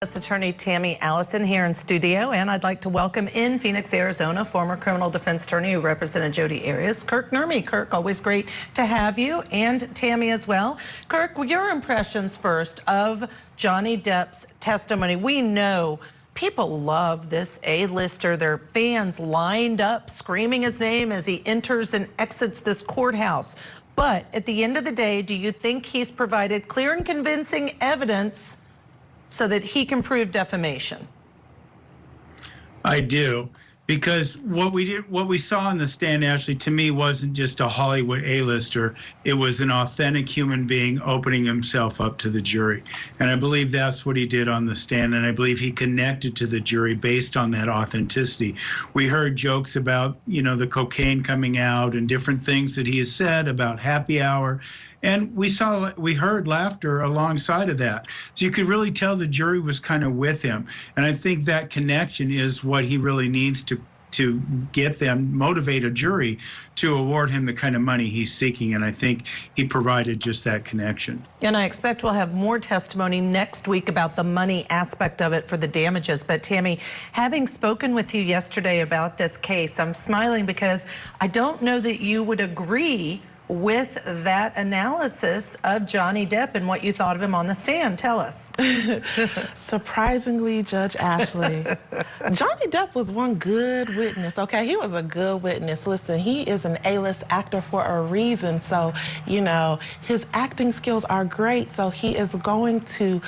U.S. Attorney Tammy Allison here in studio, and I'd like to welcome in Phoenix, Arizona, former criminal defense attorney who represented Jodi Arias, Kirk Nurmi. Kirk, always great to have you, and Tammy as well. Kirk, your impressions first of Johnny Depp's testimony. We know people love this A-lister. Their fans lined up screaming his name as he enters and exits this courthouse. But at the end of the day, do you think he's provided clear and convincing evidence so that he can prove defamation? I do, because what we saw on the stand, Ashley, to me wasn't just a Hollywood A-lister. It was an authentic human being opening himself up to the jury. And I believe that's what he did on the stand, and I believe he connected to the jury based on that authenticity. We heard jokes about, the cocaine coming out and different things that he has said about happy hour. And we heard laughter alongside of that. So you could really tell the jury was kind of with him. And I think that connection is what he really needs to get them, motivate a jury to award him the kind of money he's seeking. And I think he provided just that connection. And I expect we'll have more testimony next week about the money aspect of it for the damages. But Tammy, having spoken with you yesterday about this case, I'm smiling because I don't know that you would agree with that analysis of Johnny Depp and what you thought of him on the stand. Tell us. Surprisingly, Judge Ashley, Johnny Depp was one good witness, okay? He was a good witness. Listen, he is an A-list actor for a reason. So, his acting skills are great. So he is going to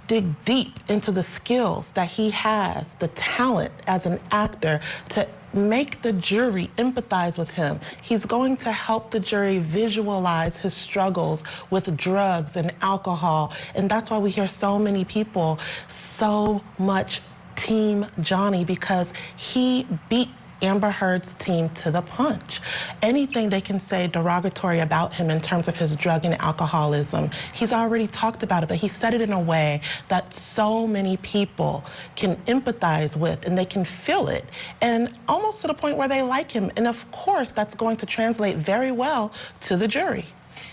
dig deep into the skills that he has, the talent as an actor to make the jury empathize with him. He's going to help the jury visualize his struggles with drugs and alcohol. And that's why we hear so many people so much Team Johnny, because he beat Amber Heard's team to the punch. Anything they can say derogatory about him in terms of his drug and alcoholism, he's already talked about it, but he said it in a way that so many people can empathize with and they can feel it, and almost to the point where they like him. And of course, that's going to translate very well to the jury.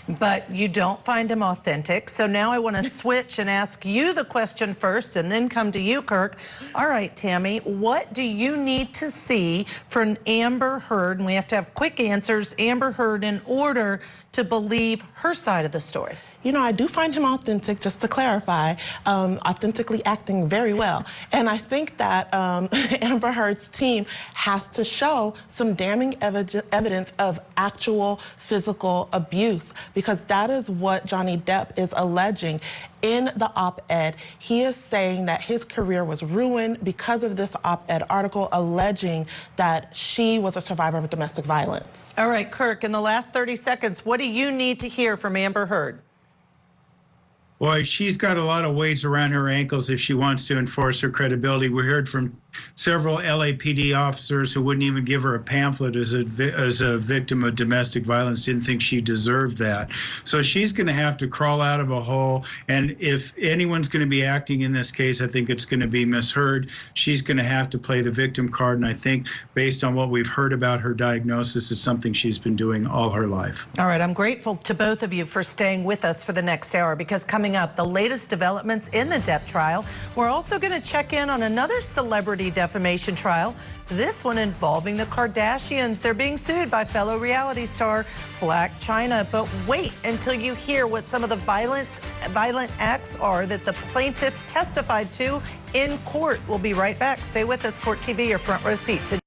But you don't find him authentic. So now I want to switch and ask you the question first and then come to you, Kirk. All right, Tammy, what do you need to see from Amber Heard? And we have to have quick answers, Amber Heard, in order to believe her side of the story. I do find him authentic, just to clarify, authentically acting very well. And I think that Amber Heard's team has to show some damning evidence of actual physical abuse, because that is what Johnny Depp is alleging. In the op-ed, he is saying that his career was ruined because of this op-ed article alleging that she was a survivor of domestic violence. All right, Kirk, in the last 30 seconds, what do you need to hear from Amber Heard? Boy, she's got a lot of weights around her ankles if she wants to enforce her credibility. We heard from several LAPD officers who wouldn't even give her a pamphlet as a victim of domestic violence, didn't think she deserved that. So she's going to have to crawl out of a hole. And if anyone's going to be acting in this case, I think it's going to be Miss Heard. She's going to have to play the victim card. And I think based on what we've heard about her diagnosis, it's something she's been doing all her life. All right, I'm grateful to both of you for staying with us for the next hour, because coming up, the latest developments in the Depp trial. We're also going to check in on another celebrity defamation trial, this one involving the Kardashians. They're being sued by fellow reality star Blac Chyna. But wait until you hear what some of the violent acts are that the plaintiff testified to in court. We'll be right back. Stay with us, Court TV, your front row seat.